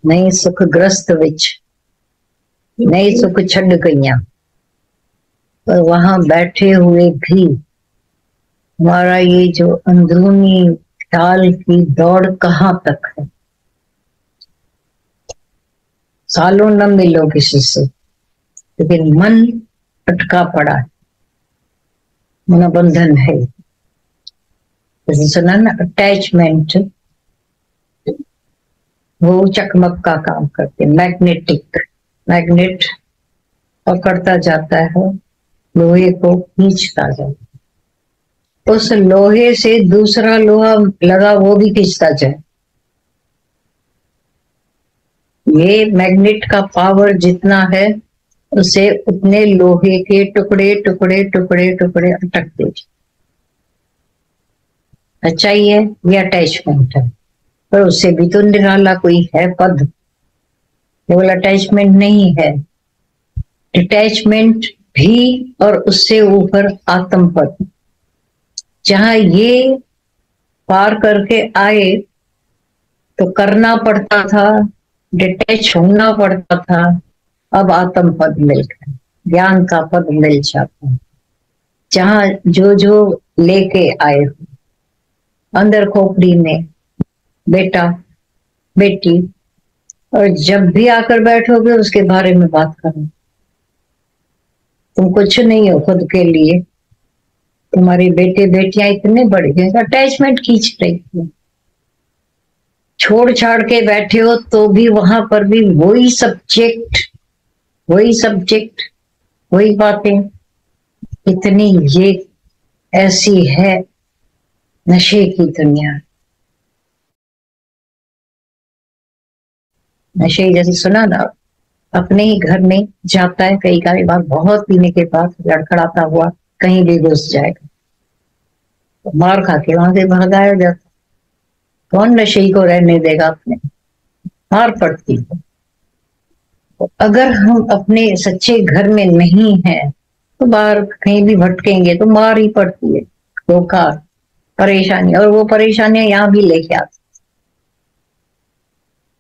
नहीं सुखग्रस्त विच नहीं सुख छड़ गईया, पर वहां बैठे हुए भी हमारा ये जो अंदरूनी ख्याल की दौड़ कहाँ तक है। सालों न मिलो किसी से, लेकिन मन अटका पड़ा है, मनोबंधन है। जैसे सुना ना, अटैचमेंट, वो चकमक का काम करते, मैग्नेटिक, मैग्नेट पकड़ता जाता है, लोहे को खींचता जाता है, उस लोहे से दूसरा लोहा लगा वो भी खींचता जाए। ये मैग्नेट का पावर जितना है, उसे उतने लोहे के टुकड़े टुकड़े टुकड़े टुकड़े अटकते जाए। अच्छा ही है, ये अटैचमेंट है, पर उससे भी तो निराला कोई है पद, केवल अटैचमेंट नहीं है। अटैचमेंट भी और उससे ऊपर आत्म पद, जहां ये पार करके आए तो करना पड़ता था, डिटैच होना पड़ता था, अब आत्म पद मिल गया, ज्ञान का पद मिल जाता है, जहां जो जो लेके आए हो अंदर खोपड़ी में, बेटा बेटी, और जब भी आकर बैठोगे उसके बारे में बात करो। तुम कुछ नहीं हो खुद के लिए, तुम्हारी बेटे बेटियां इतने बड़े हैं, अटैचमेंट खींच रही है। छोड़ छाड़ के बैठे हो तो भी वहां पर भी वही सब्जेक्ट, वही सब्जेक्ट, वही बातें। इतनी ये ऐसी है नशे की दुनिया। नशे जैसे सुना ना, अपने ही घर में जाता है, कई बार बहुत पीने के बाद लड़खड़ाता हुआ कहीं भी घुस जाएगा, तो मार खा के वहां से भगाया जाता। कौन नशे को रहने देगा, अपने मार पड़ती है। तो अगर हम अपने सच्चे घर में नहीं हैं तो बाहर कहीं भी भटकेंगे तो मार ही पड़ती है, धोखा, परेशानी, और वो परेशानियां यहाँ भी लेके आती।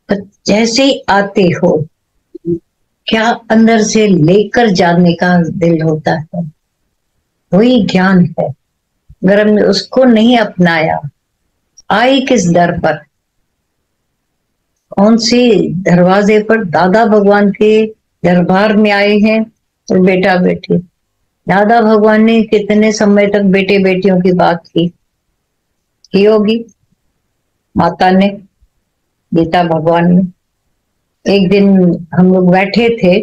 तो जैसे ही आते हो, क्या अंदर से लेकर जाने का दिल होता है, वही ज्ञान है। अगर हमने उसको नहीं अपनाया, आई किस दर पर, कौन से दरवाजे पर, दादा भगवान के दरबार में आए हैं और बेटा बेटी। दादा भगवान ने कितने समय तक बेटे बेटियों की बात की होगी, माता ने, गीता भगवान ने। एक दिन हम लोग बैठे थे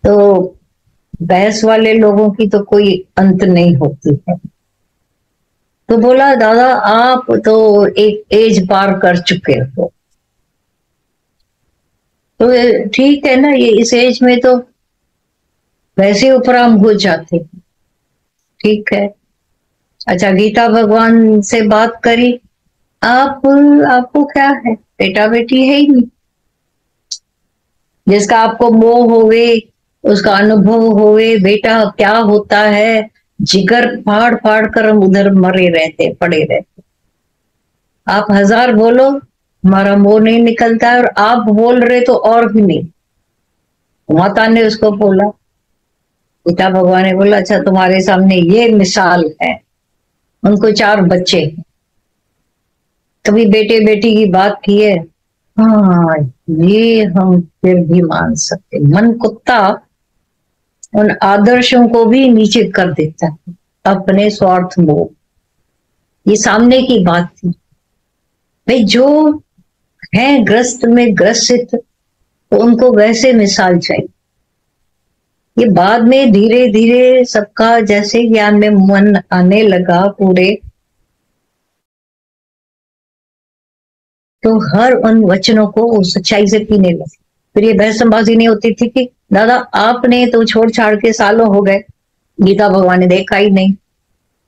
तो बहस वाले लोगों की तो कोई अंत नहीं होती है, तो बोला दादा आप तो एक एज पार कर चुके हो, तो ठीक है ना, ये इस एज में तो वैसे उपराम हो जाते, ठीक है। अच्छा, गीता भगवान से बात करी, आपको क्या है, बेटा बेटी है ही नहीं, जिसका आपको मोह होवे, उसका अनुभव होवे बेटा क्या होता है, जिगर फाड़ फाड़ कर हम उधर मरे रहते, पड़े रहते। आप हजार बोलो, हमारा मोह नहीं निकलता है, और आप बोल रहे तो और भी नहीं। माता ने उसको बोला, गीता भगवान ने बोला, अच्छा तुम्हारे सामने ये मिसाल है, उनको 4 बच्चे, कभी बेटे बेटी की बात की है, हाँ ये हम फिर भी मान सकते। मन कुत्ता उन आदर्शों को भी नीचे कर देता है, अपने स्वार्थ मोह। ये सामने की बात थी भाई, जो है ग्रस्त में ग्रसित, तो उनको वैसे मिसाल चाहिए। ये बाद में धीरे धीरे सबका जैसे ज्ञान में मन आने लगा पूरे, तो हर उन वचनों को सच्चाई से पीने लगे। फिर ये बहसबाजी नहीं होती थी कि दादा आपने तो छोड़ छाड़ के सालों हो गए, गीता भगवान ने देखा ही नहीं।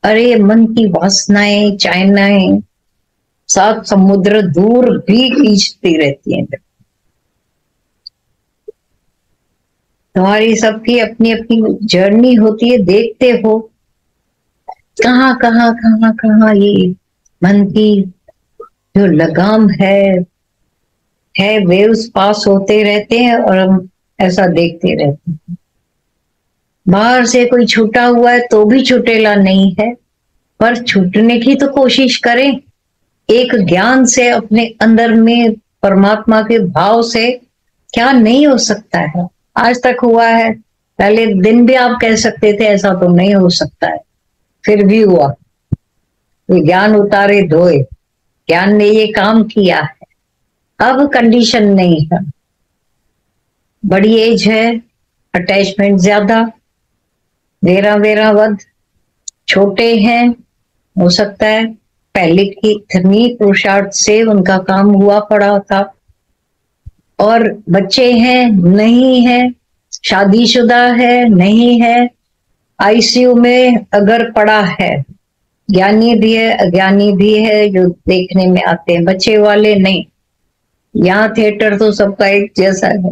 अरे मन की वासनाएं, चाहनाएं 7 समुद्र दूर भी खींचती रहती हैं। तुम्हारी सबकी अपनी अपनी जर्नी होती है, देखते हो कहाँ कहाँ कहाँ कहाँ ये मन की जो लगाम है, है, वेव्स पास होते रहते हैं और हम ऐसा देखते रहते हैं। बाहर से कोई छूटा हुआ है तो भी छूटेला नहीं है, पर छूटने की तो कोशिश करें। एक ज्ञान से अपने अंदर में परमात्मा के भाव से क्या नहीं हो सकता है। आज तक हुआ है, पहले दिन भी आप कह सकते थे ऐसा तो नहीं हो सकता है, फिर भी हुआ। ये ज्ञान उतारे धोए, ज्ञान ने ये काम किया है। अब कंडीशन नहीं है, बड़ी एज है, अटैचमेंट ज्यादा, वेरा वेरा वध, छोटे हैं, हो सकता है पहले की इतनी पुरुषार्थ से उनका काम हुआ पड़ा था, और बच्चे हैं नहीं है, शादीशुदा है नहीं है, आईसीयू में अगर पड़ा है, ज्ञानी भी है अज्ञानी भी है जो देखने में आते हैं, बच्चे वाले नहीं। यहाँ थिएटर तो सबका एक जैसा है,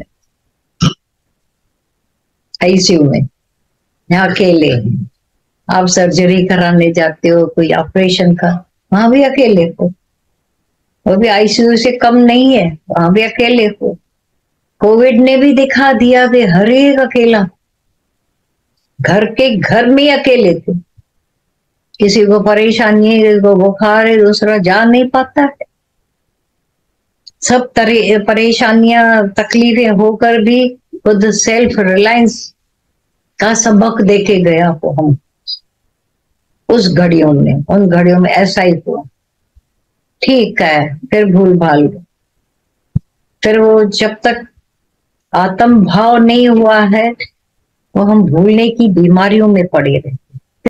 आईसीयू में यहाँ अकेले हैं। आप सर्जरी कराने जाते हो, कोई ऑपरेशन का, वहां भी अकेले हो, वो भी आईसीयू से कम नहीं है, वहां भी अकेले हो। कोविड ने भी दिखा दिया कि हर एक अकेला, घर के घर में ही अकेले थे। किसी को परेशानी है, किसी को बुखार है, दूसरा जा नहीं पाता है। सब तरह परेशानियां तकलीफें होकर भी खुद सेल्फ रिलायंस का सबक देके गया वो हम उस घड़ियों में, उन घड़ियों में ऐसा ही हुआ। ठीक है, फिर भूल भाल, फिर वो जब तक आत्म भाव नहीं हुआ है वो हम भूलने की बीमारियों में पड़े रहे।